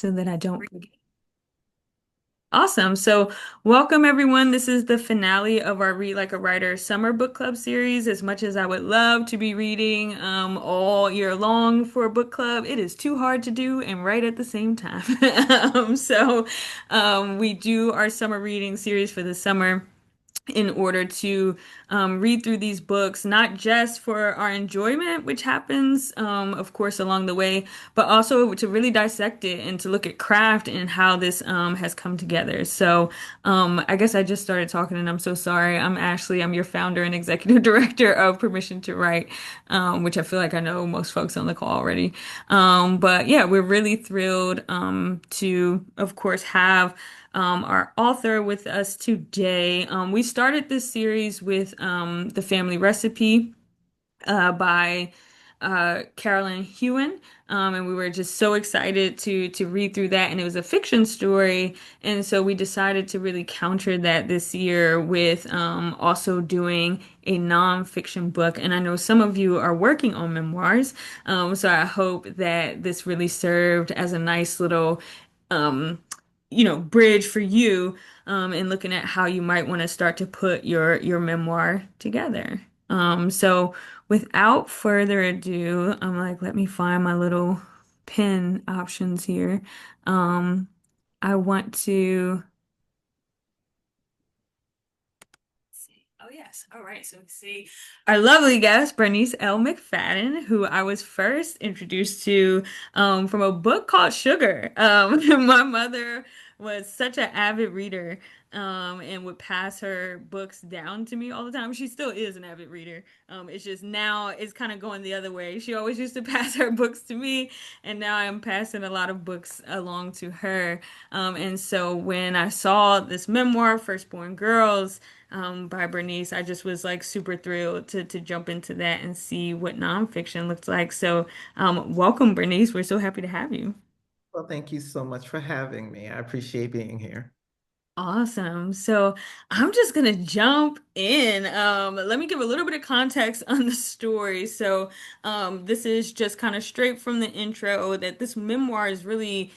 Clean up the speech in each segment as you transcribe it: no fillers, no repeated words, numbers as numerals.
so that I don't forget. Awesome. So, welcome everyone. This is the finale of our Read Like a Writer summer book club series. As much as I would love to be reading all year long for a book club, it is too hard to do and write at the same time. We do our summer reading series for the summer in order to read through these books, not just for our enjoyment, which happens, of course, along the way, but also to really dissect it and to look at craft and how this has come together. I guess I just started talking and I'm so sorry. I'm Ashley. I'm your founder and executive director of Permission to Write, which I feel like I know most folks on the call already. But yeah, we're really thrilled to, of course, have our author with us today. We started this series with The Family Recipe by Carolyn Hewen. And we were just so excited to read through that. And it was a fiction story. And so we decided to really counter that this year with also doing a nonfiction book. And I know some of you are working on memoirs. So I hope that this really served as a nice little um, bridge for you in looking at how you might want to start to put your memoir together. Without further ado, I'm like, let me find my little pen options here. Um, I want to see. Oh, yes. All right. So we see our lovely guest, Bernice L. McFadden, who I was first introduced to from a book called Sugar. My mother was such an avid reader and would pass her books down to me all the time. She still is an avid reader. It's just now it's kind of going the other way. She always used to pass her books to me, and now I'm passing a lot of books along to her. And so when I saw this memoir, Firstborn Girls, by Bernice, I just was like super thrilled to jump into that and see what nonfiction looks like. Welcome, Bernice. We're so happy to have you. Well, thank you so much for having me. I appreciate being here. Awesome. So I'm just gonna jump in. Let me give a little bit of context on the story. This is just kind of straight from the intro that this memoir is really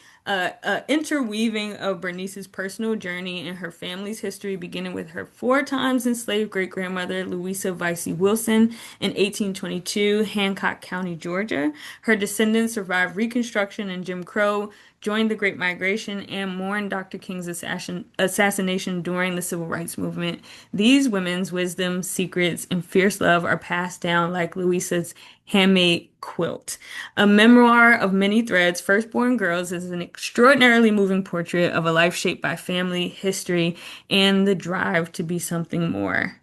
interweaving of Bernice's personal journey and her family's history, beginning with her four times enslaved great-grandmother, Louisa Vicey Wilson, in 1822, Hancock County, Georgia. Her descendants survived Reconstruction and Jim Crow, joined the Great Migration, and mourned Dr. King's assassination during the Civil Rights Movement. These women's wisdom, secrets, and fierce love are passed down like Louisa's handmade quilt. A memoir of many threads, Firstborn Girls is an extraordinarily moving portrait of a life shaped by family, history, and the drive to be something more.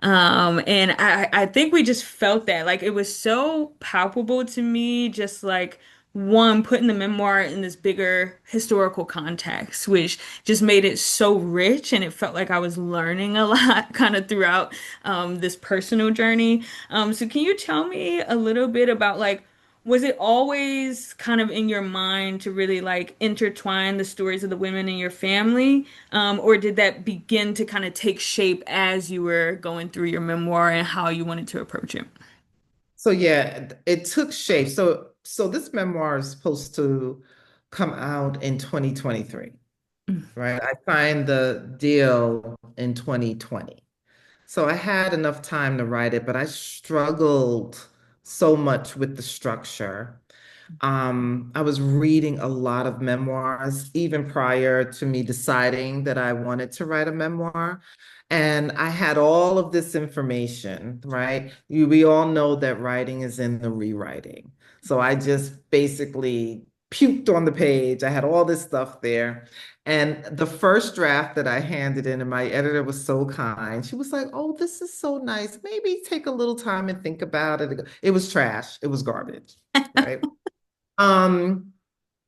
I think we just felt that. Like it was so palpable to me, just like one, putting the memoir in this bigger historical context, which just made it so rich and it felt like I was learning a lot kind of throughout this personal journey. So can you tell me a little bit about like, was it always kind of in your mind to really like intertwine the stories of the women in your family? Or did that begin to kind of take shape as you were going through your memoir and how you wanted to approach it? So yeah, it took shape. So this memoir is supposed to come out in 2023, right? I signed the deal in 2020. So I had enough time to write it, but I struggled so much with the structure. I was reading a lot of memoirs even prior to me deciding that I wanted to write a memoir. And I had all of this information, right? We all know that writing is in the rewriting. So I just basically puked on the page. I had all this stuff there. And the first draft that I handed in, and my editor was so kind. She was like, "Oh, this is so nice. Maybe take a little time and think about it." It was trash. It was garbage, right? Um,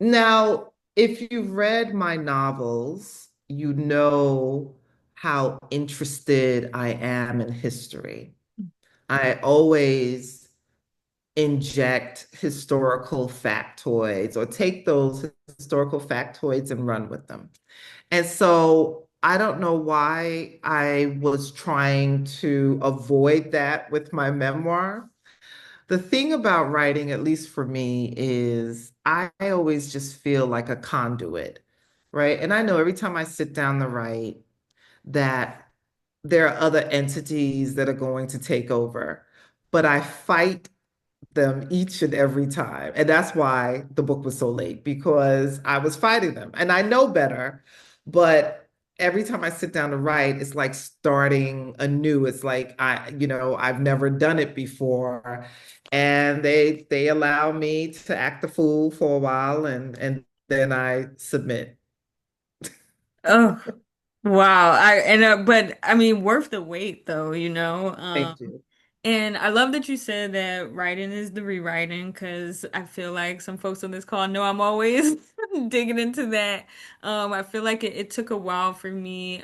Now, if you've read my novels, you know how interested I am in history. I always inject historical factoids or take those historical factoids and run with them. And so I don't know why I was trying to avoid that with my memoir. The thing about writing, at least for me, is I always just feel like a conduit, right? And I know every time I sit down to write that there are other entities that are going to take over, but I fight them each and every time. And that's why the book was so late because I was fighting them. And I know better, but every time I sit down to write, it's like starting anew. It's like I've never done it before. And they allow me to act the fool for a while and then I submit. Oh, wow. But I mean, worth the wait though, you know. Thank you. And I love that you said that writing is the rewriting because I feel like some folks on this call know I'm always digging into that. I feel like it took a while for me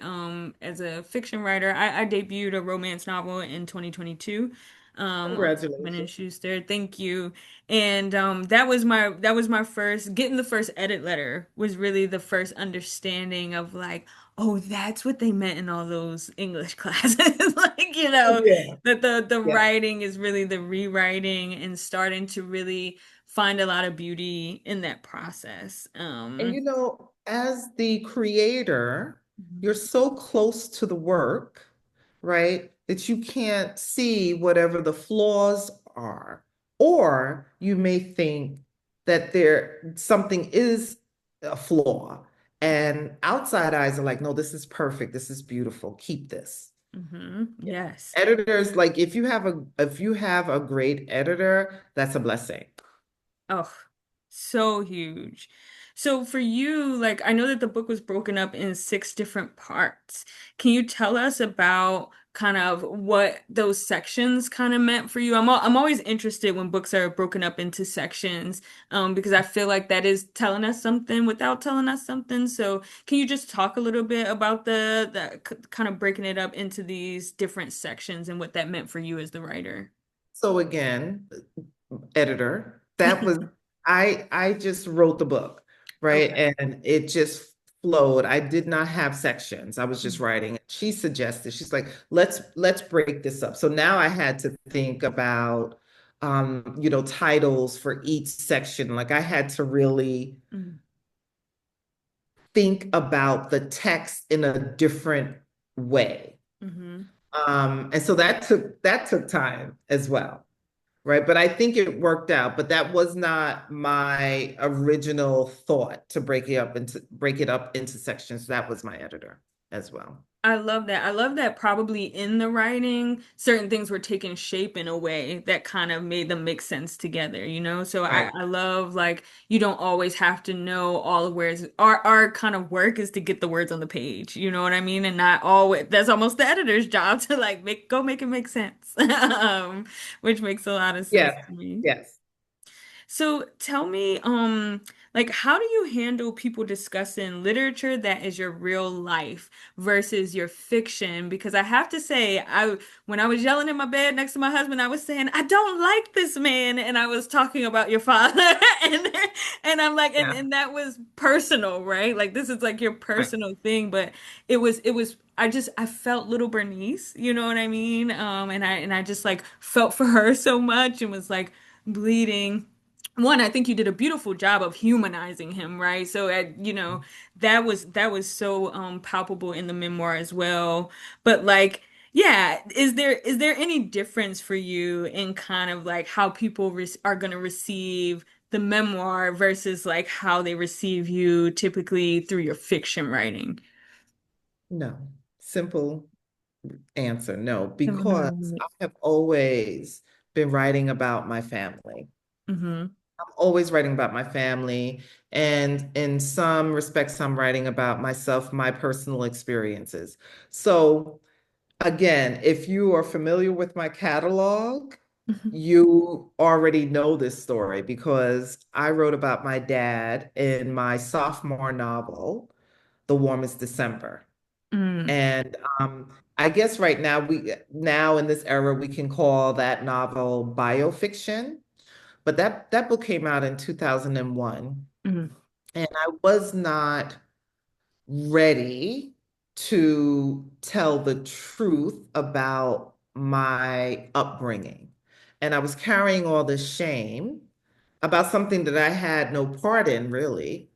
as a fiction writer. I debuted a romance novel in 2022 on Simon and Congratulations. Schuster. Thank you. And that was my first getting the first edit letter was really the first understanding of like, oh, that's what they meant in all those English classes. Like, you know, Yeah. that the Yeah. writing is really the rewriting and starting to really find a lot of beauty in that process. And as the creator, you're so close to the work, right, that you can't see whatever the flaws are. Or you may think that there something is a flaw. And outside eyes are like, no, this is perfect. This is beautiful. Keep this. Yes. Editors, like if you have a great editor, that's a blessing. Oh, so huge. So for you, like I know that the book was broken up in six different parts. Can you tell us about kind of what those sections kind of meant for you? I'm always interested when books are broken up into sections, because I feel like that is telling us something without telling us something. So can you just talk a little bit about kind of breaking it up into these different sections and what that meant for you as the writer? So again, editor. That was I just wrote the book, right? Okay. And it just flowed. I did not have sections. I was just writing. She suggested, she's like, let's break this up. So now I had to think about titles for each section. Like I had to really Mm-hmm. think about the text in a different way. Mm-hmm. And so that took time as well. Right. But I think it worked out. But that was not my original thought to break it up into sections. That was my editor as well. I love that. I love that probably in the writing, certain things were taking shape in a way that kind of made them make sense together, you know? So Right. I love like you don't always have to know all the words. Our kind of work is to get the words on the page, you know what I mean? And not always that's almost the editor's job to like make it make sense. Which makes a lot of sense Yes. to me. Yes. So tell me, like, how do you handle people discussing literature that is your real life versus your fiction? Because I have to say, when I was yelling in my bed next to my husband, I was saying, I don't like this man, and I was talking about your father, and and I'm like, Yeah. and that was personal, right? Like this is like your Right. personal thing, but it was. I felt little Bernice, you know what I mean? And I just like felt for her so much and was like bleeding. One, I think you did a beautiful job of humanizing him, right? So, that was so palpable in the memoir as well. But like, yeah, is there any difference for you in kind of like how people re are going to receive the memoir versus like how they receive you typically through your fiction writing? No. Simple answer. No, because Mm-hmm. I have always been writing about my family. I'm always writing about my family. And in some respects, I'm writing about myself, my personal experiences. So again, if you are familiar with my catalog, you already know this story because I wrote about my dad in my sophomore novel, The Warmest December. Mm-hmm. And I guess right now now in this era we can call that novel biofiction, but that book came out in 2001, and I was not ready to tell the truth about my upbringing. and I was carrying all this shame about something that I had no part in, really.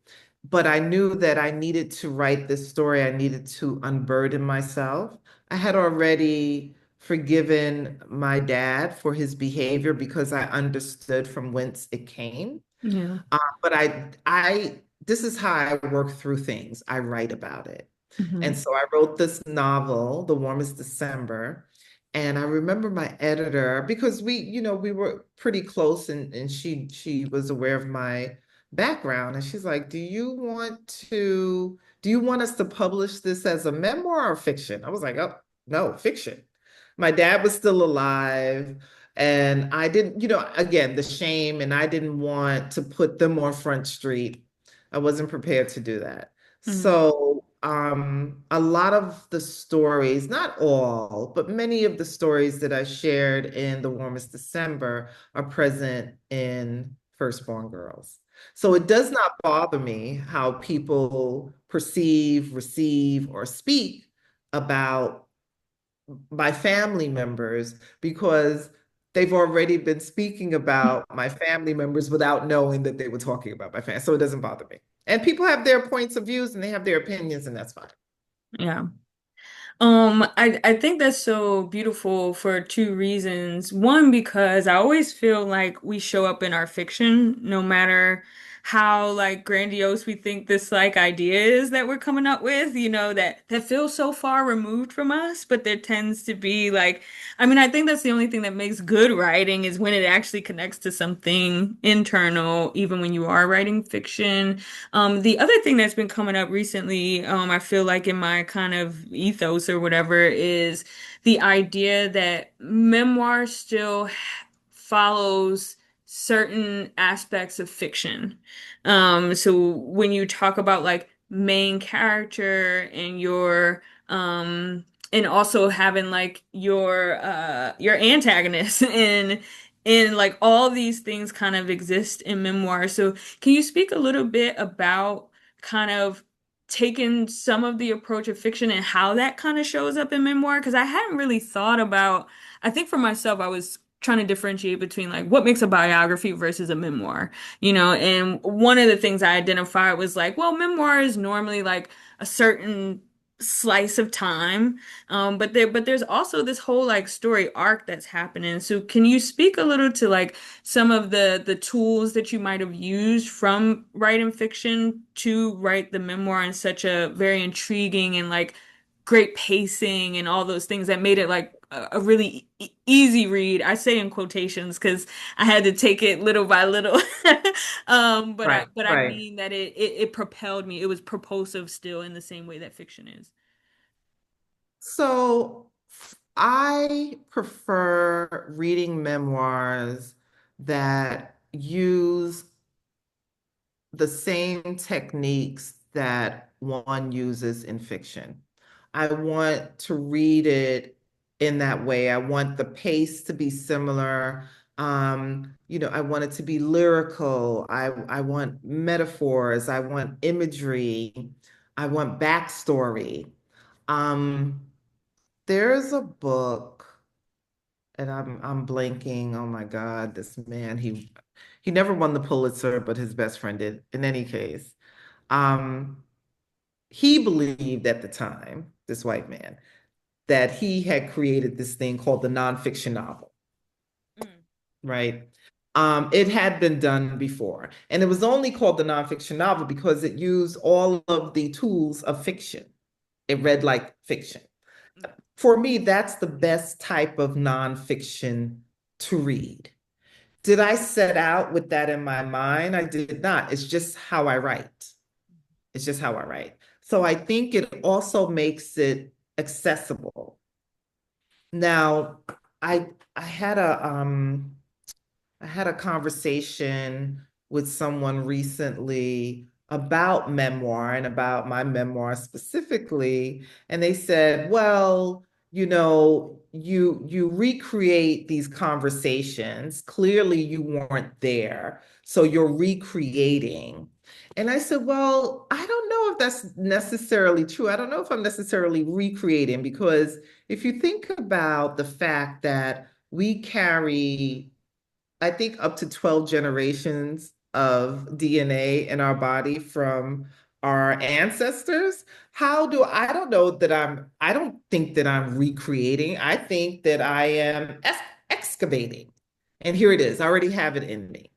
But I knew that I needed to write this story. I needed to unburden myself. I had already forgiven my dad for his behavior because I understood from whence it came. Yeah. But this is how I work through things. I write about it. And Hmm. so I wrote this novel, The Warmest December. And I remember my editor, because we were pretty close and she was aware of my background. And she's like, do you want us to publish this as a memoir or fiction? I was like, oh, no, fiction. My dad was still alive. And I didn't, again, the shame, and I didn't want to put them on Front Street. I wasn't prepared to do that. Hmm. So, a lot of the stories, not all, but many of the stories that I shared in The Warmest December are present in Firstborn Girls. So it does not bother me how people perceive, receive, or speak about my family members because they've already been speaking about my family members without knowing that they were talking about my family. So it doesn't bother me. And people have their points of views and they have their opinions, and that's fine. Yeah. I think that's so beautiful for two reasons. One, because I always feel like we show up in our fiction, no matter how like grandiose we think this like idea is that we're coming up with, that feels so far removed from us, but there tends to be like, I mean, I think that's the only thing that makes good writing is when it actually connects to something internal, even when you are writing fiction. The other thing that's been coming up recently, I feel like in my kind of ethos or whatever, is the idea that memoir still follows certain aspects of fiction. So when you talk about like main character and and also having like your antagonist and like all these things kind of exist in memoir. So can you speak a little bit about kind of taking some of the approach of fiction and how that kind of shows up in memoir? Because I hadn't really thought about, I think for myself, I was trying to differentiate between like what makes a biography versus a memoir, and one of the things I identified was like, well, memoir is normally like a certain slice of time, but there's also this whole like story arc that's happening. So can you speak a little to like some of the tools that you might have used from writing fiction to write the memoir in such a very intriguing and like great pacing and all those things that made it like a really easy read. I say in quotations because I had to take it little by little. But I Right, but I right. mean that it propelled me. It was propulsive still in the same way that fiction is. So I prefer reading memoirs that use the same techniques that one uses in fiction. I want to read it in that way. I want the pace to be similar. I want it to be lyrical. I want metaphors. I want imagery. I want backstory. Um, there's a book, and I'm blanking. Oh my God, this man, he never won the Pulitzer, but his best friend did. In any case, um, he believed at the time, this white man, that he had created this thing called the nonfiction novel, Mm, right? It had been done before, and it was only called the nonfiction novel because it used all of the tools of fiction. It read like fiction. mm, For me, that's the best type of nonfiction to read. Did I set out with that in my mind? I did not. It's just how I write. It's just how I write. So I think it also makes it accessible. Now, I I had a I had a conversation with someone recently about memoir and about my memoir specifically, and they said, "Well, you recreate these conversations. Clearly, you weren't there, so you're recreating." And I said, "Well, I don't know if that's necessarily true. I don't know if I'm necessarily recreating because if you think about the fact that we carry I think up to 12 generations of DNA in our body from our ancestors. I don't know that I don't think that I'm recreating. I think that I am excavating. And here it is. I already have it in me.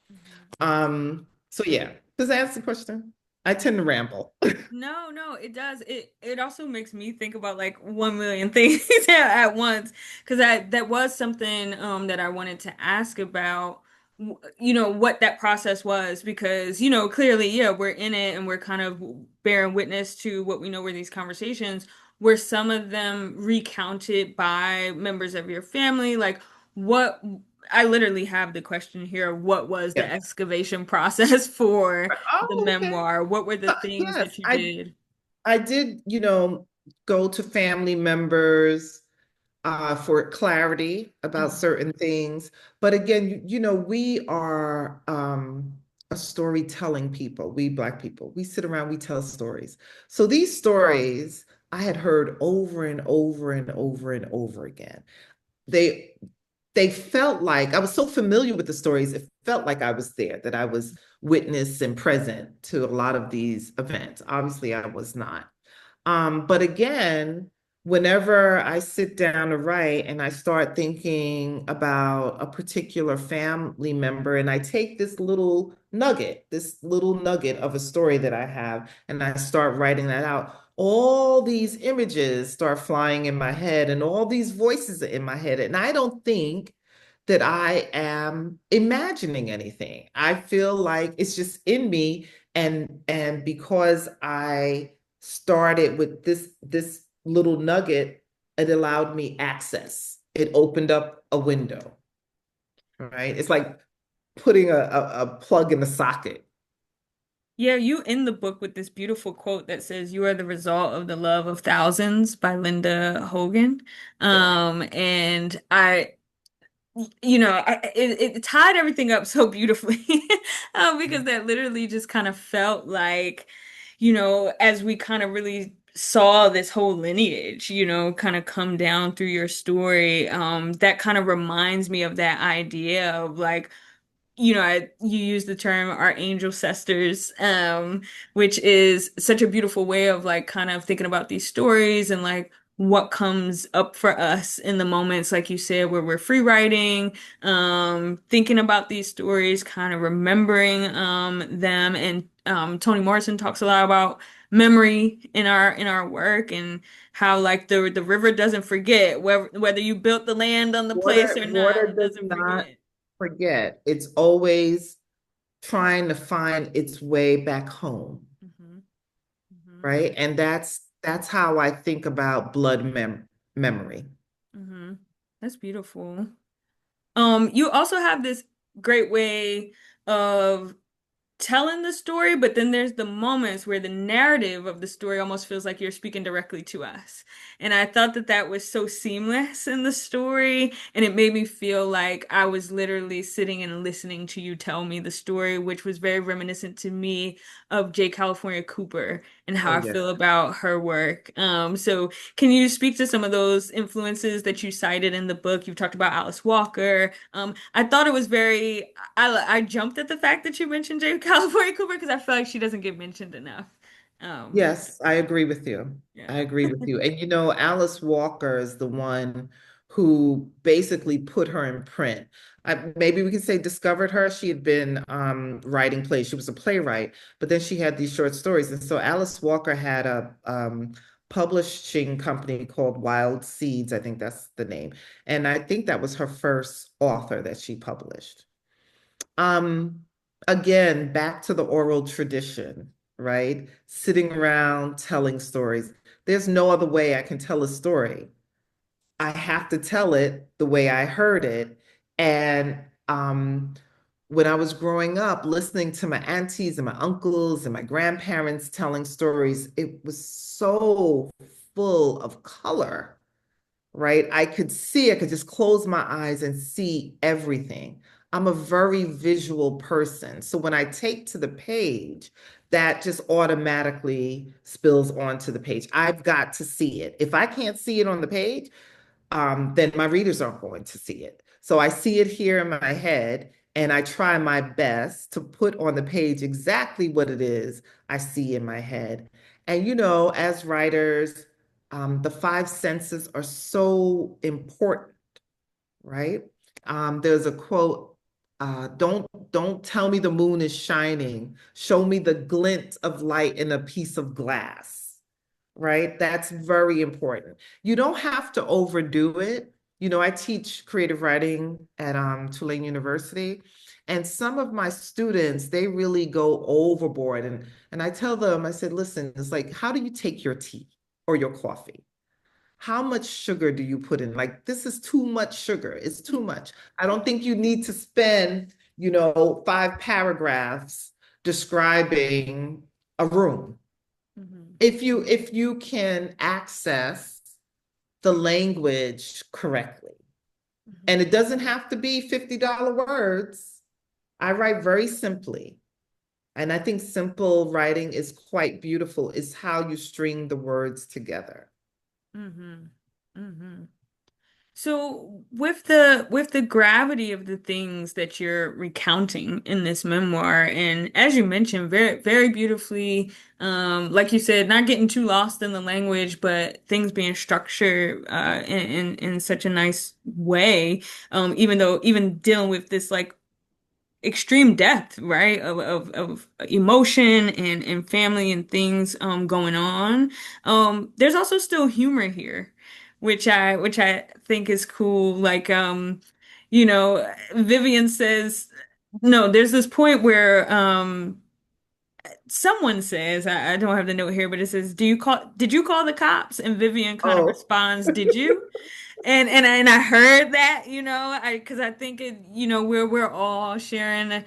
Mhm. So yeah, does that answer the question? I tend to ramble. No, no, it does. It also makes me think about like 1 million things at once because that was something that I wanted to ask about what that process was because clearly yeah we're in it and we're kind of bearing witness to what we know were these conversations were some of them recounted by members of your family like what I literally have the question here. What was the Yeah. excavation process for the Oh, okay. memoir? What were the things Yes, that you did? I did, go to family members for clarity about Mhm, certain things. But again, we are a storytelling people. We Black people, we sit around, we tell stories. So these stories I had heard over and over and over and over again. They they felt like I was so familiar with the stories, it felt like I was there, that I was witness and present to a lot of these events. Obviously, I was not. But again, whenever I sit down to write and I start thinking about a particular family member, and I take this little nugget of a story that I have, and I start writing that out, all these images start flying in my head, and all these voices are in my head. And I don't think that I am imagining anything. I feel like it's just in me. And because I started with this little nugget, it allowed me access. It opened up a window, right? It's like putting a plug in the socket. yeah, you end the book with this beautiful quote that says, "You are the result of the love of thousands" by Linda Hogan. Yeah. And it tied everything up so beautifully because that literally just kind of felt like, as we kind of really saw this whole lineage, kind of come down through your story, that kind of reminds me of that idea of like, you use the term our angel sisters, which is such a beautiful way of like kind of thinking about these stories and like what comes up for us in the moments, like you said, where we're free writing, thinking about these stories, kind of remembering them. And Toni Morrison talks a lot about memory in our work and how like the river doesn't forget whether you built the land on the place or not, Water it does doesn't not forget. forget. It's always trying to find its way back home, Hmm. Hmm. right? And that's how I think about memory. Hmm. That's beautiful. You also have this great way of telling the story, but then there's the moments where the narrative of the story almost feels like you're speaking directly to us. And I thought that that was so seamless in the story, and it made me feel like I was literally sitting and listening to you tell me the story, which was very reminiscent to me of J. California Cooper and how Oh I yeah. feel about her work. So can you speak to some of those influences that you cited in the book? You've talked about Alice Walker. I thought it was very I jumped at the fact that you mentioned Jay California Cooper because I feel like she doesn't get mentioned enough. Um, Yes, I agree with you. I yeah. agree with you. And Alice Walker is the one who basically put her in print. Maybe we could say discovered her. She had been writing plays. She was a playwright, but then she had these short stories. And so Alice Walker had a publishing company called Wild Seeds. I think that's the name. And I think that was her first author that she published. Um, Again, back to the oral tradition, right? Sitting around telling stories. There's no other way I can tell a story. I have to tell it the way I heard it. And when I was growing up, listening to my aunties and my uncles and my grandparents telling stories, it was so full of color, right? I could just close my eyes and see everything. I'm a very visual person. So when I take to the page, that just automatically spills onto the page. I've got to see it. If I can't see it on the page, then my readers aren't going to see it. So I see it here in my head, and I try my best to put on the page exactly what it is I see in my head. And as writers, the five senses are so important, right? There's a quote, don't tell me the moon is shining. Show me the glint of light in a piece of glass, right? That's very important. You don't have to overdo it. I teach creative writing at Tulane University, and some of my students, they really go overboard. And I tell them, I said, listen, it's like, how do you take your tea or your coffee? How much sugar do you put in? Like, this is too much sugar. It's too much. I don't think you need to spend, five paragraphs describing a room. Mhm. If you can access the language correctly. And Mhm. it doesn't have to be $50 words. I write very simply. And I think simple writing is quite beautiful. It's how you string the words together. Mhm. Mhm. So with the gravity of the things that you're recounting in this memoir, and as you mentioned, very very beautifully, like you said, not getting too lost in the language, but things being structured in such a nice way. Even though even dealing with this like extreme depth, right, of emotion and family and things going on. There's also still humor here, which I think is cool. Like Vivian says, no, there's this point where someone says, I don't have the note here, but it says, did you call the cops? And Vivian kind of Oh, responds, did you? And I heard that, because I think we're all sharing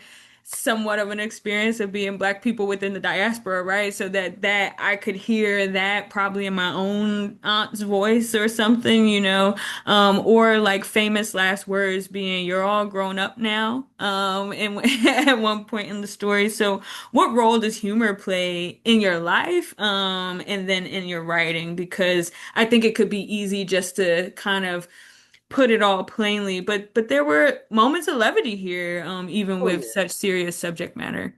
somewhat of an experience of being Black people within the diaspora, right? So that I could hear that probably in my own aunt's voice or something, or like famous last words being "You're all grown up now," and at one point in the story. So, what role does humor play in your life, and then in your writing? Because I think it could be easy just to kind of put it all plainly, but there were moments of levity here, even oh with yeah. such serious subject matter.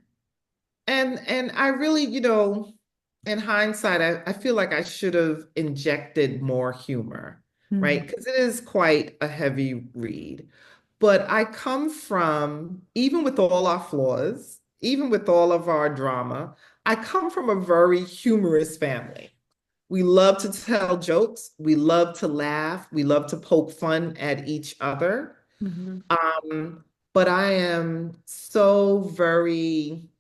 And I really, in hindsight, I feel like I should have injected more humor, right? Mhm. Because it is quite a heavy read. But I come from, even with all our flaws, even with all of our drama, I come from a very humorous family. We love to tell jokes, we love to laugh, we love to poke fun at each other. Mhm. But I am so very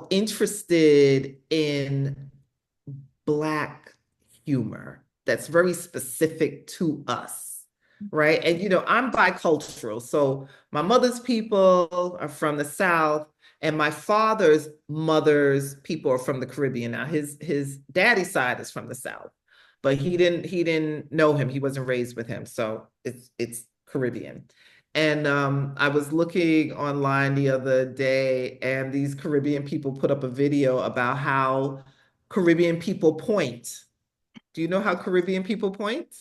interested in Black humor that's very specific to us, right? And I'm bicultural. So my mother's people are from the South, and my father's mother's people are from the Caribbean. Now his daddy's side is from the South, but he didn't know him. He wasn't raised with him. So it's Caribbean. And I was looking online the other day, and these Caribbean people put up a video about how Caribbean people point. Do you know how Caribbean people point?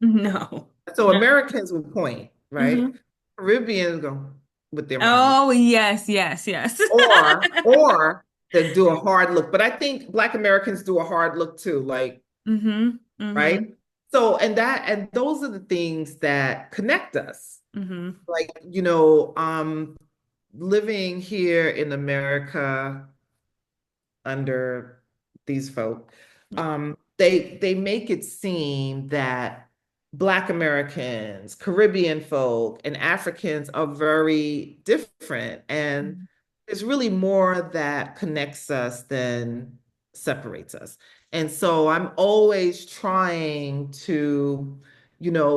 No. So No. Americans will point, right? Hmm. Caribbeans go with their mouth, Oh, yes, yes, yes. or they do a hard look. But I think Black Americans do a hard look too, like, Hmm. Hmm. right? So, and those are the things that connect us. Hmm. Like, living here in America under these folk, they make it seem that Black Americans, Caribbean folk, and Africans are very different. And there's really more that connects us than separates us. And so I'm always trying to,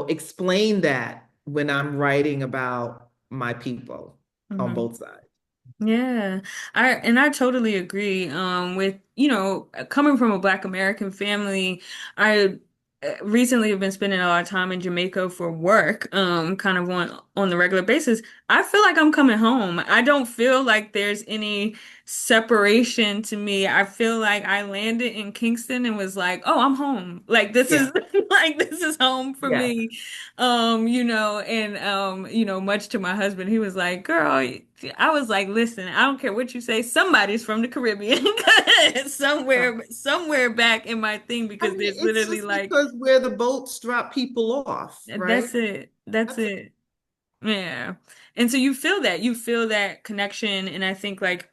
explain that when I'm writing about my people on Hmm. both sides. Yeah, I totally agree. With coming from a Black American family, I recently have been spending a lot of time in Jamaica for work, kind of on the regular basis. I feel like I'm coming home. I don't feel like there's any separation to me. I feel like I landed in Kingston and was like, "Oh, I'm home." Like this Yeah, is like this is home for yeah. me. And much to my husband, he was like, "Girl," I was like, "Listen, I don't care what you say. Somebody's from the Caribbean." Somewhere back in my thing I because mean, there's it's literally just like because where the boats drop people off, right? that's it. That's That's it. Yeah. And so you feel that connection. And I think like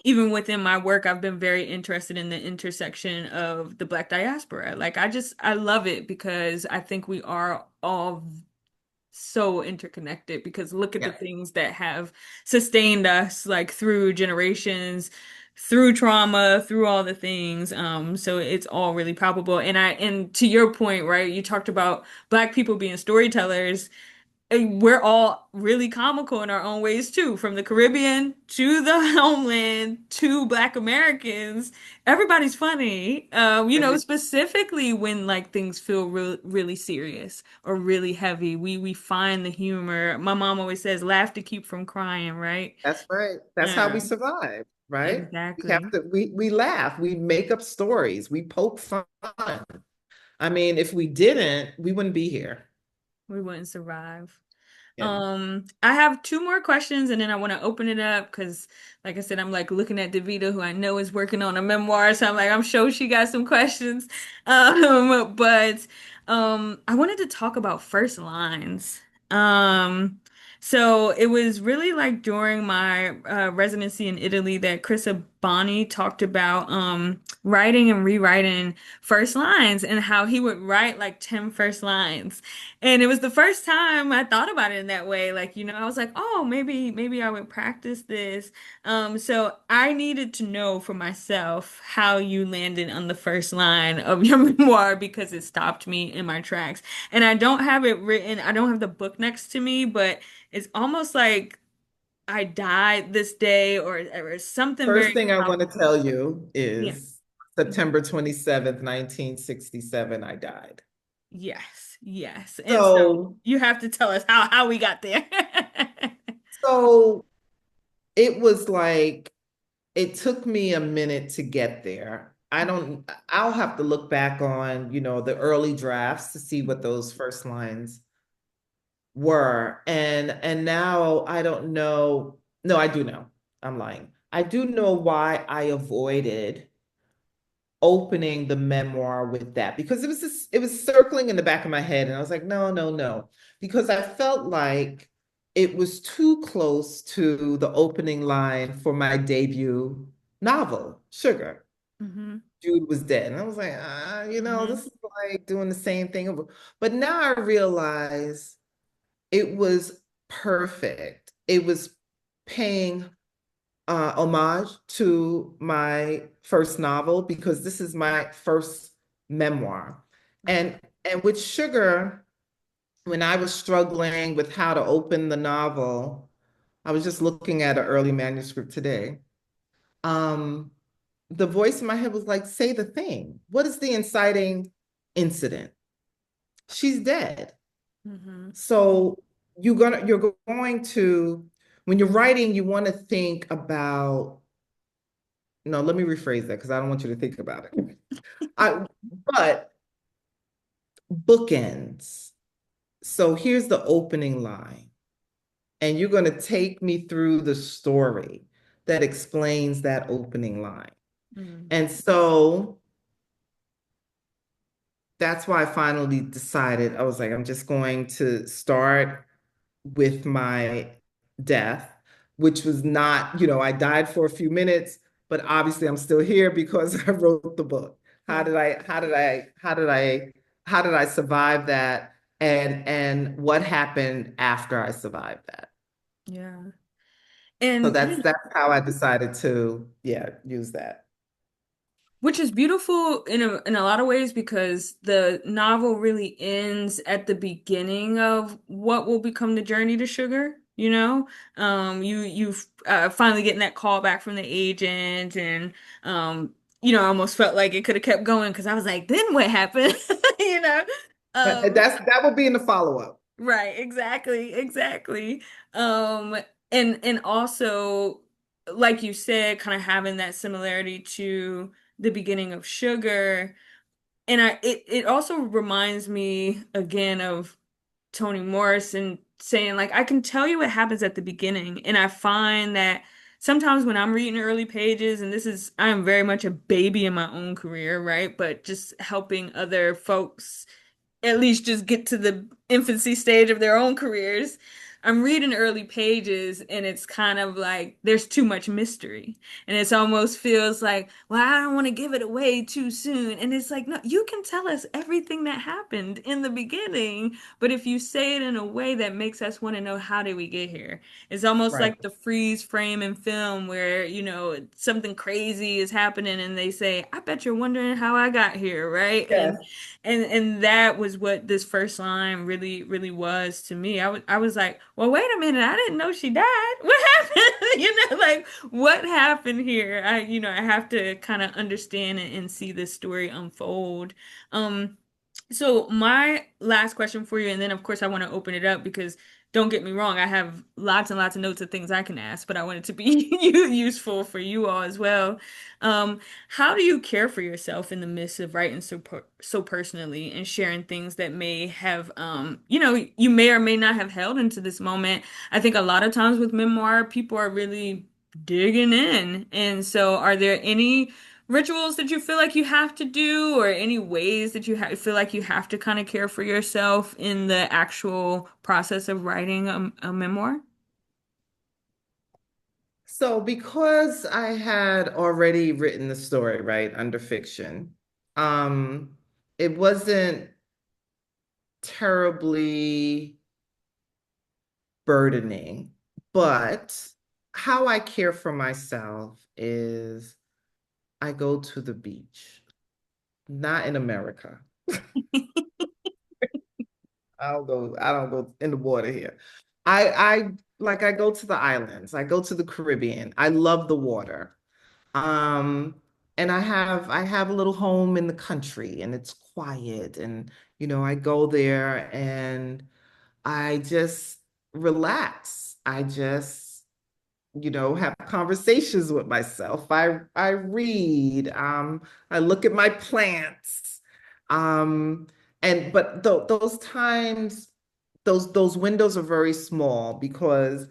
even within my work, I've been very interested in the intersection of the Black diaspora. Like I love it because I think we are all so interconnected because look at the yeah, things that have sustained us like through generations, through trauma, through all the things. So it's all really palpable. And to your point, right, you talked about Black people being storytellers, and we're all really comical in our own ways too, from the Caribbean to the homeland to Black Americans. Everybody's funny. every Specifically when like things feel really serious or really heavy. We find the humor. My mom always says, laugh to keep from crying, right? that's right. That's how Yeah, we survive, right? We have exactly. to we laugh, we make up stories, we poke fun. I mean, if we didn't, we wouldn't be here. We wouldn't survive. Yeah. I have two more questions and then I want to open it up because, like I said, I'm like looking at Davita, who I know is working on a memoir. So I'm like, I'm sure she got some questions. But I wanted to talk about first lines. Um, so it was really like during my residency in Italy that Chris Abani talked about writing and rewriting first lines and how he would write like 10 first lines. And it was the first time I thought about it in that way. Like, I was like, oh, maybe I would practice this. So I needed to know for myself how you landed on the first line of your memoir because it stopped me in my tracks. And I don't have it written, I don't have the book next to me, but it's almost like I died this day or something First very thing I want to powerful. tell you Yeah. is September 27th, 1967, I died. Yes, yes. And so So, you have to tell us how we got there. so it was like it took me a minute to get there. I'll have to look back on, the early drafts to see what those first lines were. And now I don't know. No, I do know. I'm lying. I do know why I avoided opening the memoir with that because it was circling in the back of my head and I was like, no, no, no, because I felt like it was too close to the opening line for my debut novel, Sugar. Hmm. Jude was dead. And I was like, Hmm. this is like doing the same thing. But now I realize it was perfect. It was paying homage to my first novel because this is my first memoir. And and with Sugar, when I was struggling with how to open the novel, I was just looking at an early manuscript today. Um, the voice in my head was like, say the thing. What is the inciting incident? She's dead. Hmm. So you're going to when you're writing, you want to think about no, let me rephrase that because I don't want you to think about it. But bookends. So here's the opening line, and you're going to take me through the story that explains that opening line. Hmm. And so that's why I finally decided I was like, I'm just going to start with my death, which was not, I died for a few minutes, but obviously I'm still here because I wrote the book. How Yeah. did I, how did I, how did I, how did I survive that? And what happened after I survived that? Yeah. So And that's how I decided to, yeah, use that. which is beautiful in a lot of ways because the novel really ends at the beginning of what will become the journey to sugar, you know? You finally getting that call back from the agent and I almost felt like it could have kept going because I was like, then what happened? You know? But Um that will be in the follow-up. Right, exactly, exactly. Um, and also, like you said, kind of having that similarity to the beginning of Sugar. And it also reminds me again of Toni Morrison saying, like, I can tell you what happens at the beginning. And I find that sometimes when I'm reading early pages, and I am very much a baby in my own career, right? But just helping other folks at least just get to the infancy stage of their own careers. I'm reading early pages and it's kind of like there's too much mystery. And it's almost feels like, well, I don't want to give it away too soon. And it's like, no, you can tell us everything that happened in the beginning, but if you say it in a way that makes us want to know how did we get here? It's almost Right. like the freeze frame in film where, something crazy is happening and they say, I bet you're wondering how I got here, right? Yes. And that was what this first line really really was to me. I was like, well, wait a minute, I didn't know she died. What happened? Like what happened here? I have to kind of understand it and see this story unfold. Um, so my last question for you, and then of course I want to open it up because don't get me wrong, I have lots and lots of notes of things I can ask, but I want it to be useful for you all as well. Um, how do you care for yourself in the midst of writing so personally and sharing things that may have, you may or may not have held into this moment? I think a lot of times with memoir, people are really digging in, and so are there any rituals that you feel like you have to do, or any ways that you feel like you have to kind of care for yourself in the actual process of writing a memoir? So because I had already written the story, right, under fiction, um, it wasn't terribly burdening, but how I care for myself is I go to the beach, not in America. I don't go in the water here. I like I go to the islands. I go to the Caribbean. I love the water. Um, and I have a little home in the country and it's quiet and I go there and I just relax. I just have conversations with myself. I read, I look at my plants. Um, and but th those times, those windows are very small because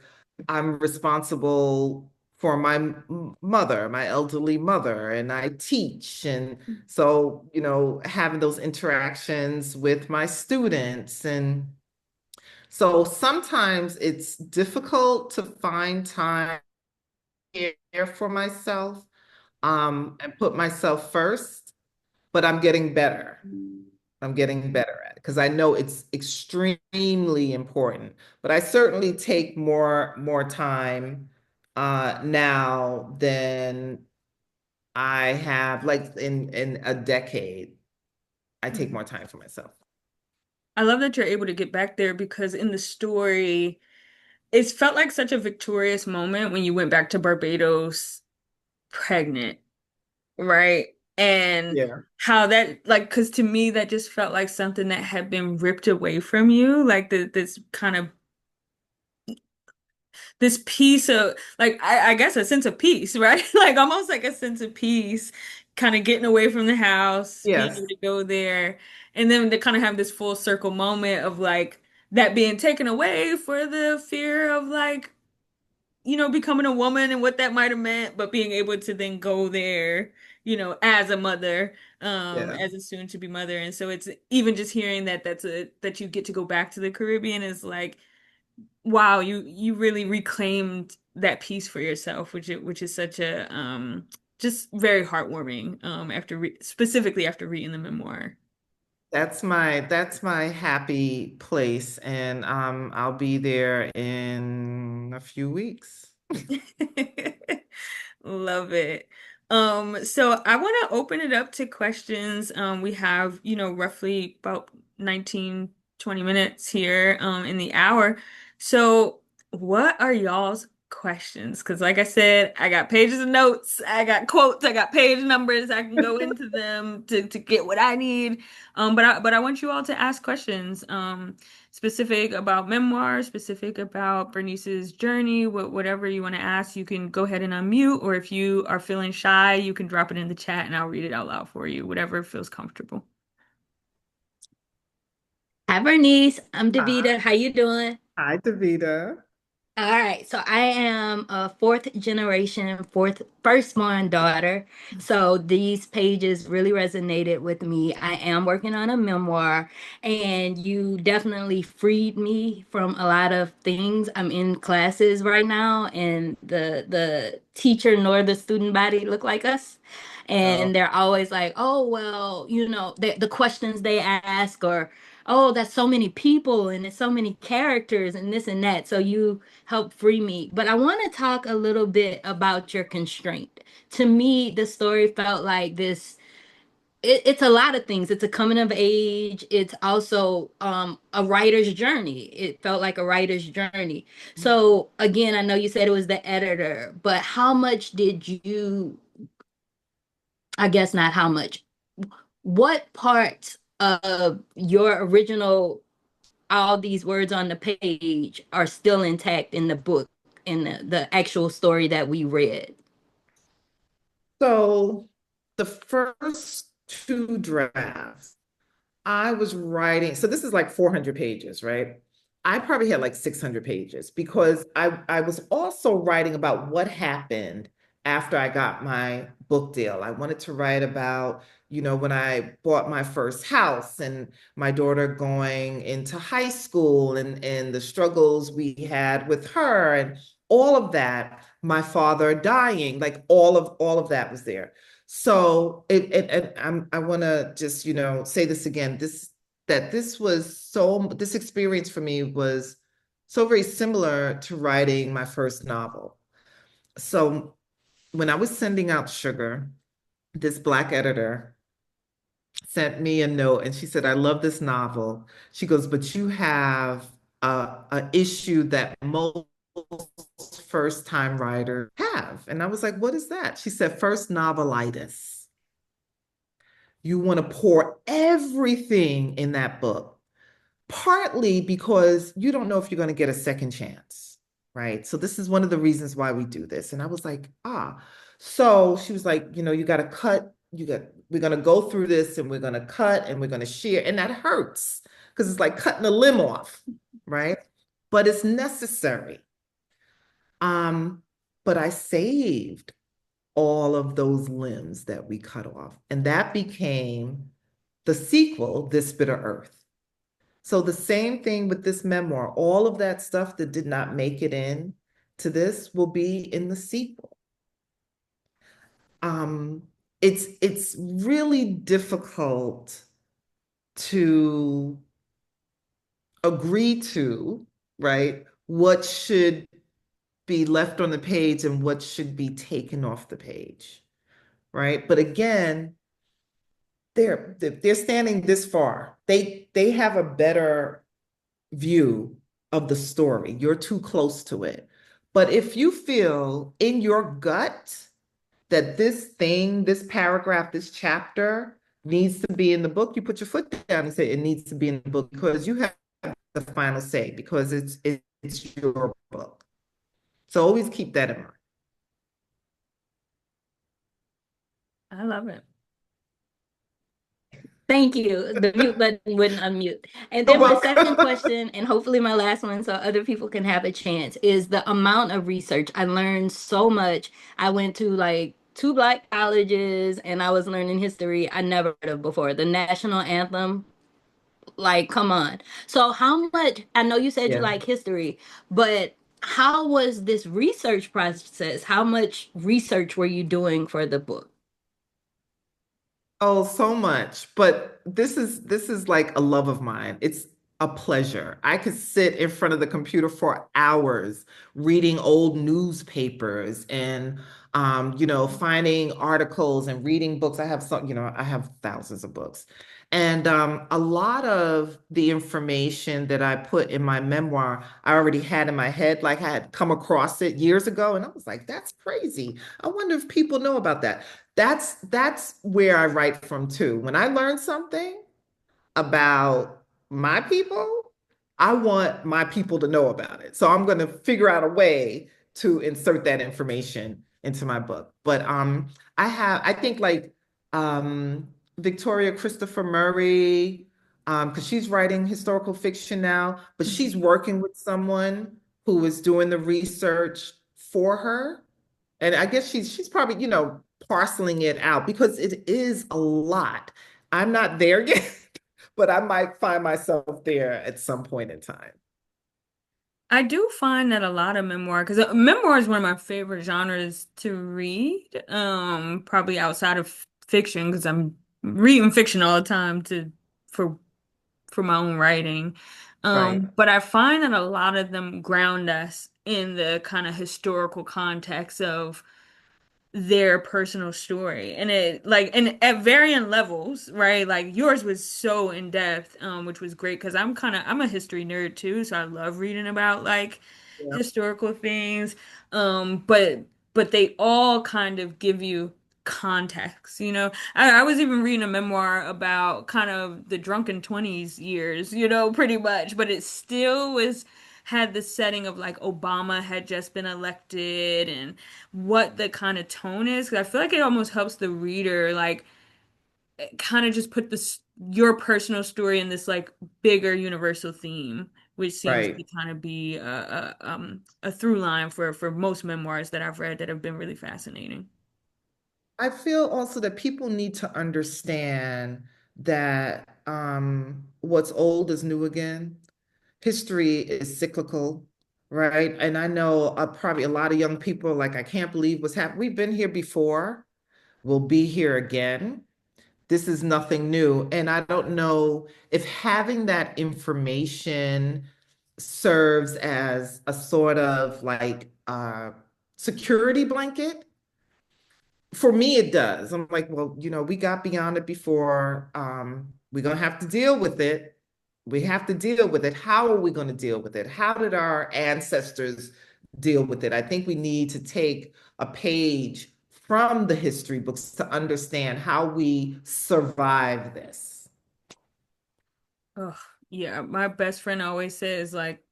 I'm responsible for my mother, my elderly mother, and I teach. And so, having those interactions with my students. And so sometimes it's difficult to find time care for myself, and put myself first, but I'm getting better. I'm getting better at it because I know it's extremely important. But I certainly take more time now than I have like in a decade. I take more time for myself. I love that you're able to get back there because in the story, it's felt like such a victorious moment when you went back to Barbados pregnant, right? And Yeah. how that, like, because to me, that just felt like something that had been ripped away from you, like this kind of this piece of, like, I guess a sense of peace, right? Like almost like a sense of peace, kind of getting away from the house, being able Yes. to go there, and then to kind of have this full circle moment of like that being taken away for the fear of like becoming a woman and what that might have meant, but being able to then go there, as a mother, Yeah. as a soon to be mother. And so it's even just hearing that you get to go back to the Caribbean is like, wow, you really reclaimed that piece for yourself, which is such a just very heartwarming after specifically after reading the memoir. That's my happy place, and I'll be there in a few weeks. Love it. So I want to open it up to questions. We have, roughly about 19, 20 minutes here, in the hour. So what are y'all's questions because like I said, I got pages of notes, I got quotes, I got page numbers. I can go into them to get what I need. But I want you all to ask questions specific about memoir, specific about Bernice's journey, whatever you want to ask. You can go ahead and unmute, or if you are feeling shy, you can drop it in the chat and I'll read it out loud for you, whatever feels comfortable. Hi Bernice, I'm Hi, Davita. How you doing? hi, Davida. All right, so I am a fourth generation, firstborn daughter. So these pages really resonated with me. I am working on a memoir, and you definitely freed me from a lot of things. I'm in classes right now, and the teacher nor the student body look like us. Oh, And they're always like, oh, well, the questions they ask, or oh, that's so many people and it's so many characters and this and that. So you help free me. But I want to talk a little bit about your constraint. To me, the story felt like this. It's a lot of things. It's a coming of age. It's also a writer's journey. It felt like a writer's journey. So again, I know you said it was the editor, but how much did you, I guess not how much, what parts of your original all these words on the page are still intact in the book, in the actual story that we read? so the first two drafts, I was writing, so this is like 400 pages, right? I probably had like 600 pages because I was also writing about what happened after I got my book deal. I wanted to write about, when I bought my first house and my daughter going into high school and the struggles we had with her and all of that, my father dying, like all of that was there. So I want to just, say this again, this experience for me was so very similar to writing my first novel. So when I was sending out sugar, this Black editor sent me a note and she said, I love this novel. She goes, but you have a issue that most first time writers have. And I was like, what is that? She said, first novelitis. You want to pour everything in that book, partly because you don't know if you're going to get a second chance, right? So this is one of the reasons why we do this. And I was like, ah. So she was like, you got to cut, we're going to go through this and we're going to cut and we're going to share. And that hurts because it's like cutting a limb off, right? But it's necessary. Um, but I saved all of those limbs that we cut off. And that became the sequel, This Bitter Earth. So the same thing with this memoir, all of that stuff that did not make it in to this will be in the sequel. Um, it's really difficult to agree to, right? What should be left on the page and what should be taken off the page, right? But again, they're standing this far. They have a better view of the story. You're too close to it. But if you feel in your gut that this thing, this paragraph, this chapter needs to be in the book, you put your foot down and say it needs to be in the book because you have the final say because it's your book. So always keep that in mind. I love it. Thank you. The mute button wouldn't unmute. And You're then my second welcome. question, and hopefully my last one, so other people can have a chance, is the amount of research. I learned so much. I went to like two Black colleges and I was learning history I never heard of before. The national anthem, like, come on. So, how much, I know you said you Yeah. like history, but how was this research process? How much research were you doing for the book? Oh, so much. But this is like a love of mine. a pleasure. I could sit in front of the computer for hours reading old newspapers and finding articles and reading books. I have I have thousands of books. And a lot of the information that I put in my memoir, I already had in my head, like I had come across it years ago, and I was like, that's crazy. I wonder if people know about that. That's where I write from too. When I learn something about my people, I want my people to know about it. So I'm going to figure out a way to insert that information into my book. But I think like Victoria Christopher Murray, because she's writing historical fiction now, but she's working with someone who is doing the research for her. And I guess she's probably, parceling it out because it is a lot. I'm not there yet, but I might find myself there at some point in time. I do find that a lot of memoir, because memoir is one of my favorite genres to read, probably outside of fiction, because I'm reading fiction all the time for for my own writing. Right. But I find that a lot of them ground us in the kind of historical context of their personal story, and it like and at varying levels, right? Like yours was so in depth, which was great because I'm a history nerd too, so I love reading about like Yeah. historical things. But they all kind of give you context, you know. I was even reading a memoir about kind of the drunken 20s years, you know, pretty much, but it still was had the setting of like Obama had just been elected and what the kind of tone is. 'Cause I feel like it almost helps the reader like kind of just put this your personal story in this like bigger universal theme, which seems to Right. kind of be a through line for most memoirs that I've read that have been really fascinating. I feel also that people need to understand that what's old is new again. History is cyclical, right? And I know probably a lot of young people are like, I can't believe what's happened. We've been here before. We'll be here again. This is nothing new. And I don't know if having that information serves as a sort of like security blanket. For me, it does. I'm like, well, we got beyond it before. We're gonna have to deal with it. We have to deal with it. How are we going to deal with it? How did our ancestors deal with it? I think we need to take a page from the history books to understand how we survive this. Oh, yeah, my best friend always says like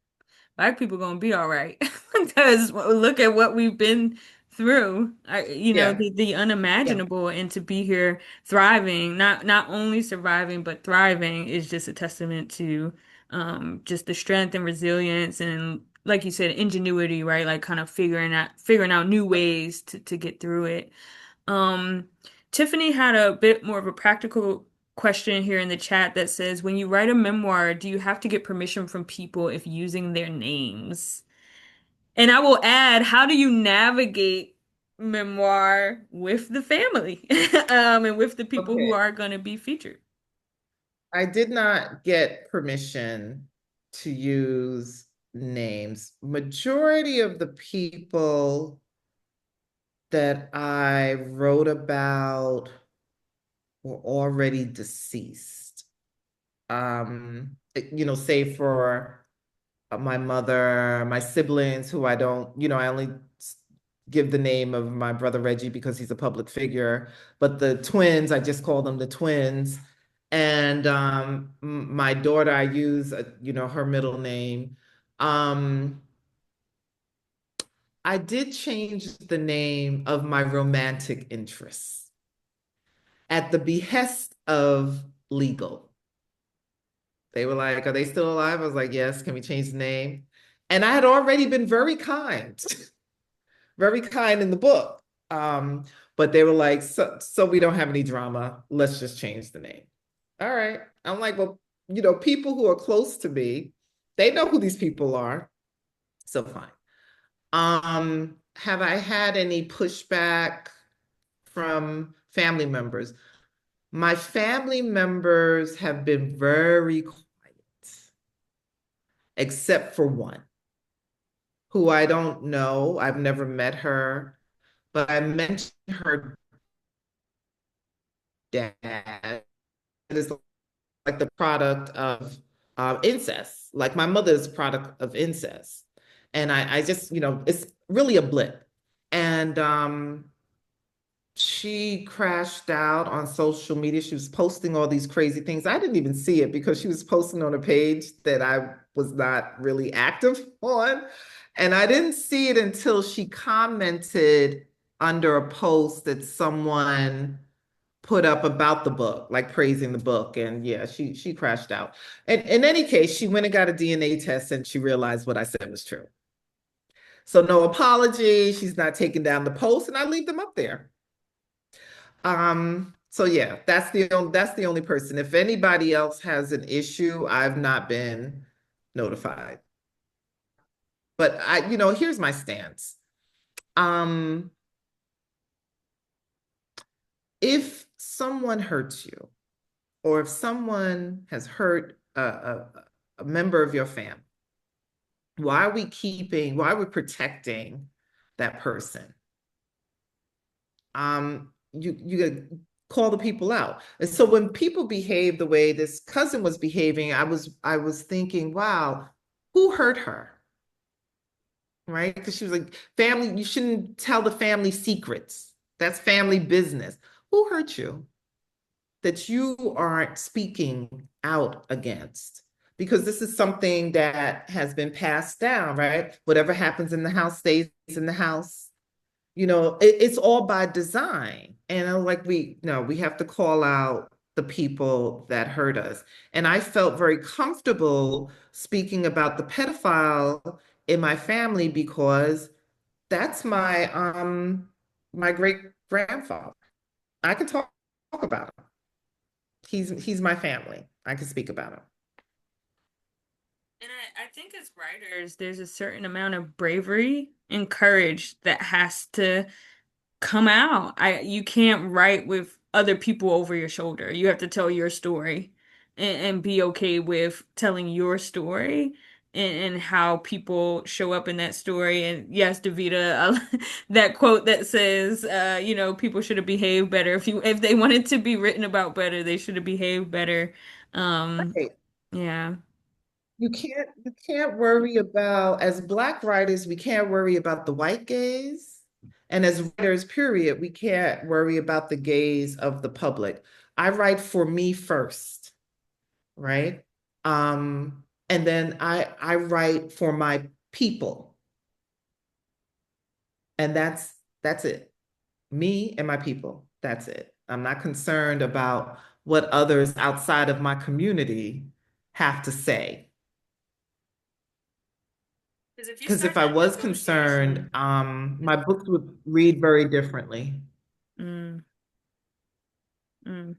Black people gonna be all right because look at what we've been through. Yeah, The yeah, unimaginable, and to be here thriving, not only surviving but thriving is just a testament to just the strength and resilience and like you said, ingenuity, right? Like kind of figuring out new ways to get through it. Um, Tiffany had a bit more of a practical question here in the chat that says, when you write a memoir, do you have to get permission from people if using their names? And I will add, how do you navigate memoir with the family, and with the people who okay. are going to be featured? I did not get permission to use names. Majority of the people that I wrote about were already deceased. Save for my mother, my siblings, who I don't, I only give the name of my brother Reggie because he's a public figure. But the twins, I just call them the twins. And my daughter, I use, her middle name. Um, I did change the name of my romantic interests at the behest of legal. They were like, "Are they still alive?" I was like, "Yes, can we change the name?" And I had already been very kind, very kind in the book. But they were like, so we don't have any drama. Let's just change the name. All right. I'm like, well, people who are close to me, they know who these people are. So fine. Have I had any pushback from family members? My family members have been very quiet. except for one who I don't know. I've never met her, but I mentioned her dad is like the product of incest, like my mother's product of incest. And I just, it's really a blip. And she crashed out on social media. She was posting all these crazy things. I didn't even see it because she was posting on a page that I was not really active on. And I didn't see it until she commented under a post that someone put up about the book, like praising the book. And yeah, she crashed out. And in any case, she went and got a DNA test and she realized what I said was true. So no apology. She's not taking down the post, and I leave them up there. So yeah, that's the only person. If anybody else has an issue, I've not been notified. But here's my stance. Um, if someone hurts you, or if someone has hurt a member of your family, why are we protecting that person? You gotta call the people out. And so when people behave the way this cousin was behaving, I was thinking, wow, who hurt her? Right? Because she was like, family, you shouldn't tell the family secrets. That's family business. Who hurt you that you aren't speaking out against? Because this is something that has been passed down, right? Whatever happens in the house stays in the house. It's all by design. And I'm like, we have to call out the people that hurt us. And I felt very comfortable speaking about the pedophile in my family because that's my great grandfather. I can talk about him. He's my family. I can speak about him. And I think as writers, there's a certain amount of bravery and courage that has to come out. You can't write with other people over your shoulder. You have to tell your story and be okay with telling your story and how people show up in that story. And yes, Davita, that quote that says, people should have behaved better. If they wanted to be written about better, they should have behaved better. Um, Right. yeah. You can't worry about, as Black writers, we can't worry about the white gaze. And as writers, period, we can't worry about the gaze of the public. I write for me first, right? And then I write for my people. And that's it. Me and my people. That's it. I'm not concerned about what others outside of my community have to say. Because if you Because start if I that was concerned, negotiation, my books would read very differently. mm, mm.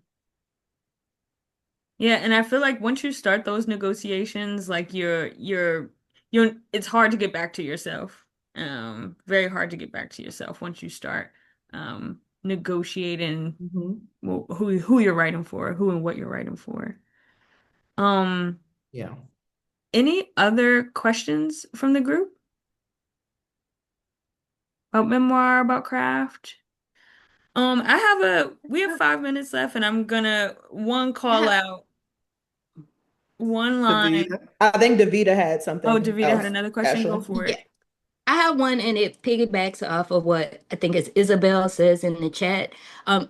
Yeah, and I feel like once you start those negotiations, like it's hard to get back to yourself. Very hard to get back to yourself once you start negotiating Mhm. who you're writing for, who and what you're writing for. Um, Yeah. any other questions from the group about memoir, about craft? We have 5 minutes left, and I'm gonna one I call have out one line. Davida. I think Davita had Oh, something Davida had else, another question. Go actually. for Yeah. it. I have one and it piggybacks off of what I think is Isabel says in the chat.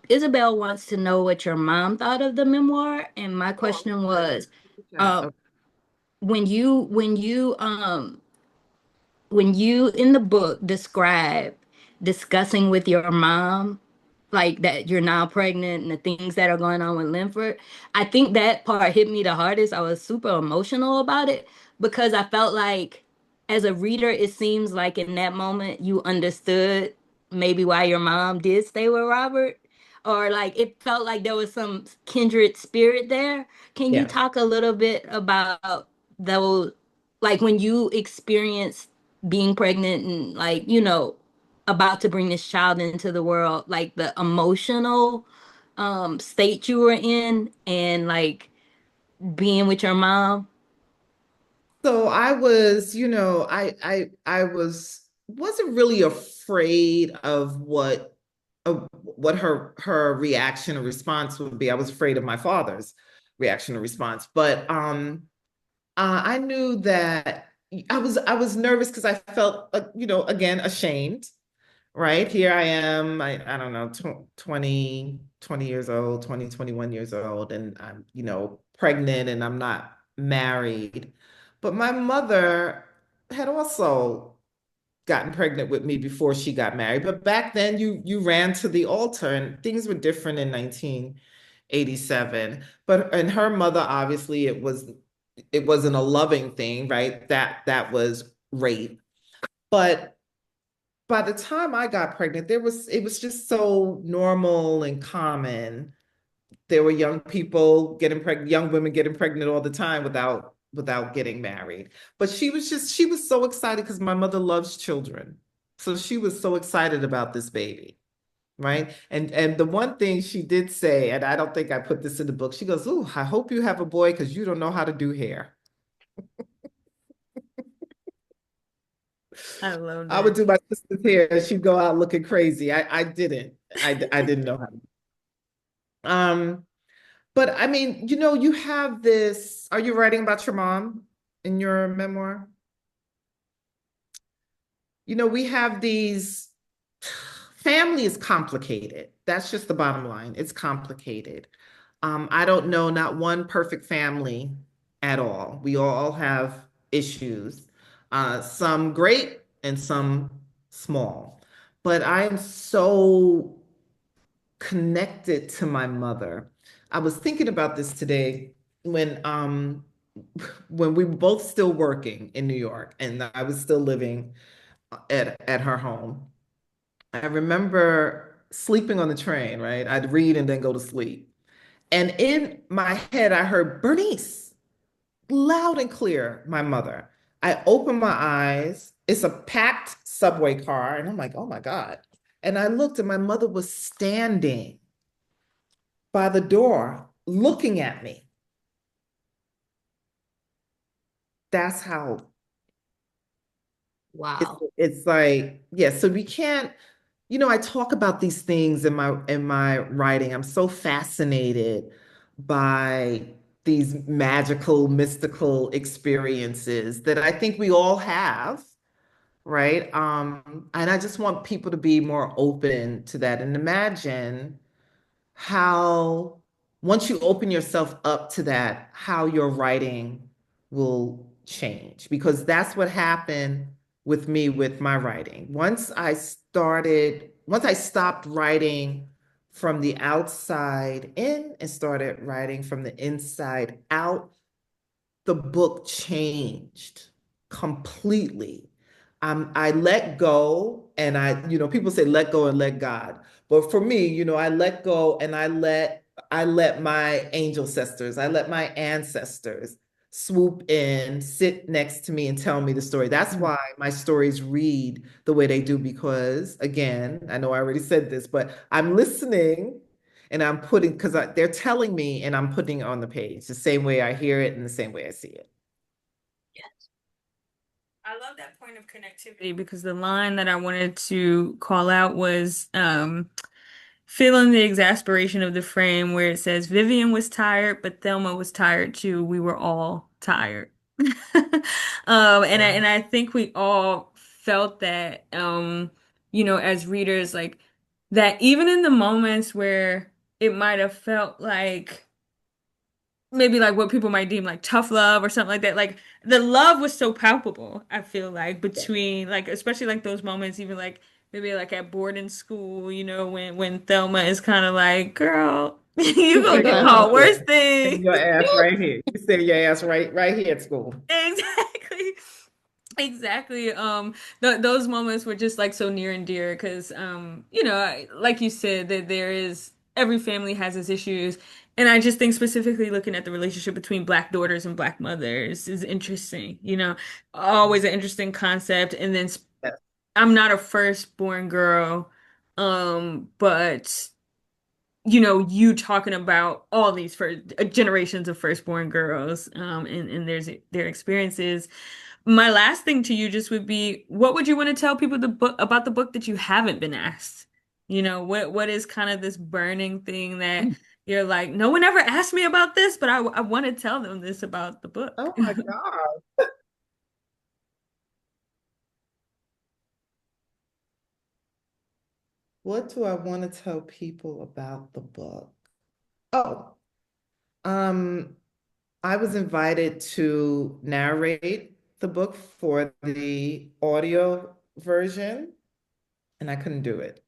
Isabel wants to know what your mom thought of the memoir, and my Oh, I'm question sorry. was, Okay. um, when you in the book describe discussing with your mom like that you're now pregnant and the things that are going on with Linford, I think that part hit me the hardest. I was super emotional about it because I felt like as a reader it seems like in that moment you understood maybe why your mom did stay with Robert, or like it felt like there was some kindred spirit there. Can you Yeah. talk a little bit about those, like when you experience being pregnant and like about to bring this child into the world, like the emotional state you were in and like being with your mom? So I was, wasn't really afraid of what her reaction or response would be. I was afraid of my father's reaction or response, but I knew that I was nervous because I felt, again, ashamed. Right here I am. I don't know, 20 years old, 21 years old, and I'm, pregnant and I'm not married. But my mother had also gotten pregnant with me before she got married. But back then you ran to the altar and things were different in 1987. But and her mother, obviously it wasn't a loving thing, right? That was rape. But by the time I got pregnant, it was just so normal and common. There were young people getting pregnant, young women getting pregnant all the time without getting married. But she was so excited because my mother loves children. So she was so excited about this baby, right? And the one thing she did say, and I don't think I put this in the book, she goes, "Ooh, I hope you have a boy because you don't know how to do hair." I love I would that. do my sister's hair and she'd go out looking crazy. I didn't. I didn't know how to. Um, but I mean, you have this. Are you writing about your mom in your memoir? We have these. Family is complicated. That's just the bottom line. It's complicated. I don't know not one perfect family at all. We all have issues, some great and some small. But I am so connected to my mother. I was thinking about this today when we were both still working in New York and I was still living at her home. I remember sleeping on the train, right? I'd read and then go to sleep. And in my head, I heard Bernice, loud and clear, my mother. I opened my eyes. It's a packed subway car. And I'm like, oh my God. And I looked and my mother was standing by the door looking at me. That's how Wow. it's like, yeah, so we can't, I talk about these things in my writing. I'm so fascinated by these magical, mystical experiences that I think we all have, right? And I just want people to be more open to that and imagine how once you open yourself up to that, how your writing will change. Because that's what happened with me with my writing. Once I stopped writing from the outside in and started writing from the inside out, the book changed completely. I let go and people say let go and let God. But for me, I let go and I let my angel sisters, I let my ancestors swoop in, sit next to me and tell me the story. That's Mm. why my stories read the way they do, because again, I know I already said this, but I'm listening and I'm putting, because they're telling me and I'm putting it on the page the same way I hear it and the same way I see it. I love that point of connectivity because the line that I wanted to call out was feeling the exasperation of the frame where it says Vivian was tired, but Thelma was tired too. We were all tired. Yeah. And I think we all felt that as readers, like that even in the moments where it might have felt like maybe like what people might deem like tough love or something like that. Like the love was so palpable, I feel like, between like especially like those moments, even like maybe like at boarding school, when Thelma is kind of like, girl, you She's gonna like, get oh, called yeah, worse send things. your ass right here. You send your ass right here at school. Exactly. Exactly. Those moments were just like so near and dear because, like you said, that there is every family has its issues, and I just think specifically looking at the relationship between Black daughters and Black mothers is interesting. Always an interesting concept. And then I'm not a firstborn girl, but you talking about all these first generations of firstborn girls, and their experiences. My last thing to you just would be, what would you want to tell people about the book that you haven't been asked? What is kind of this burning thing that you're like, no one ever asked me about this, but I want to tell them this about the book. Oh my God. What do I want to tell people about the book? Oh, um, I was invited to narrate the book for the audio version, and I couldn't do it.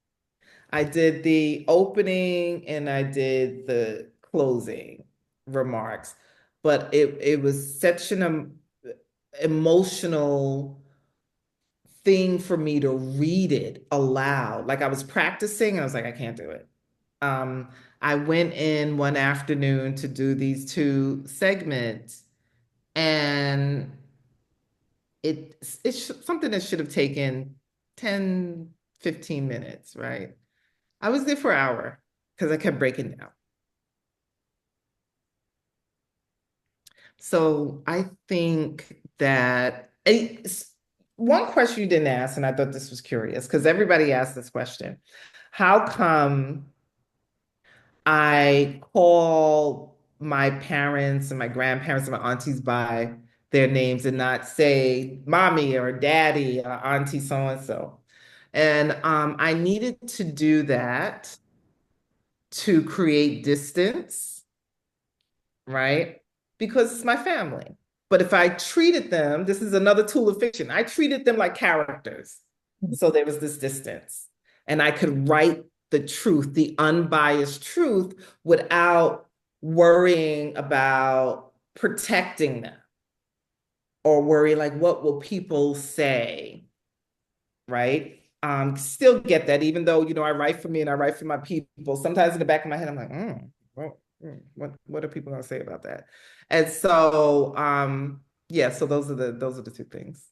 I did the opening and I did the closing remarks, but it was such an emotional thing for me to read it aloud. Like I was practicing, and I was like, I can't do it. Um, I went in one afternoon to do these two segments, and it's something that should have taken 10, 15 minutes, right? I was there for an hour because I kept breaking down. So I think that one question you didn't ask, and I thought this was curious because everybody asked this question. How come I call my parents and my grandparents and my aunties by their names and not say mommy or daddy or auntie so and so? And I needed to do that to create distance, right? Because it's my family. But if I treated them, this is another tool of fiction. I treated them like characters. So there was this distance. And I could write the truth, the unbiased truth, without worrying about protecting them or worry like, what will people say? Right? Still get that, even though, I write for me and I write for my people. Sometimes in the back of my head, I'm like, well, what are people gonna say about that? And so, yeah, so those are the two things.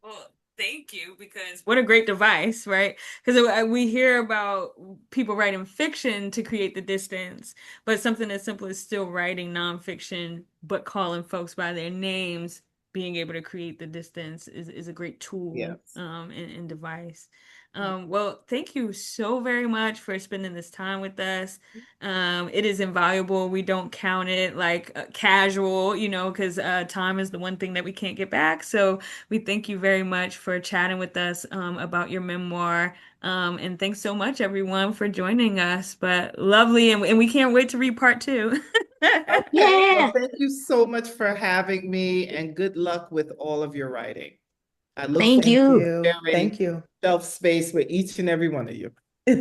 Well, thank you, because what a great device, right? Because we hear about people writing fiction to create the distance, but something as simple as still writing nonfiction, but calling folks by their names, being able to create the distance is a great tool, Yes. and device. Well, thank you so very much for spending this time with us. It is invaluable. We don't count it like casual, because time is the one thing that we can't get back. So we thank you very much for chatting with us about your memoir. And thanks so much, everyone, for joining us. But lovely, and we can't wait to read part two. Okay, well, Yeah. thank you so much for having me and good luck with all of your writing. I look Thank forward Thank you. to you. sharing Thank you. shelf space with each and every one of you. I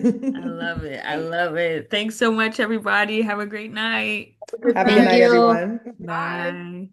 love it. I Thanks. love it. Thanks so much, everybody. Have a great night. Have a good Have a good Thank night. night, you. everyone. Bye. Bye.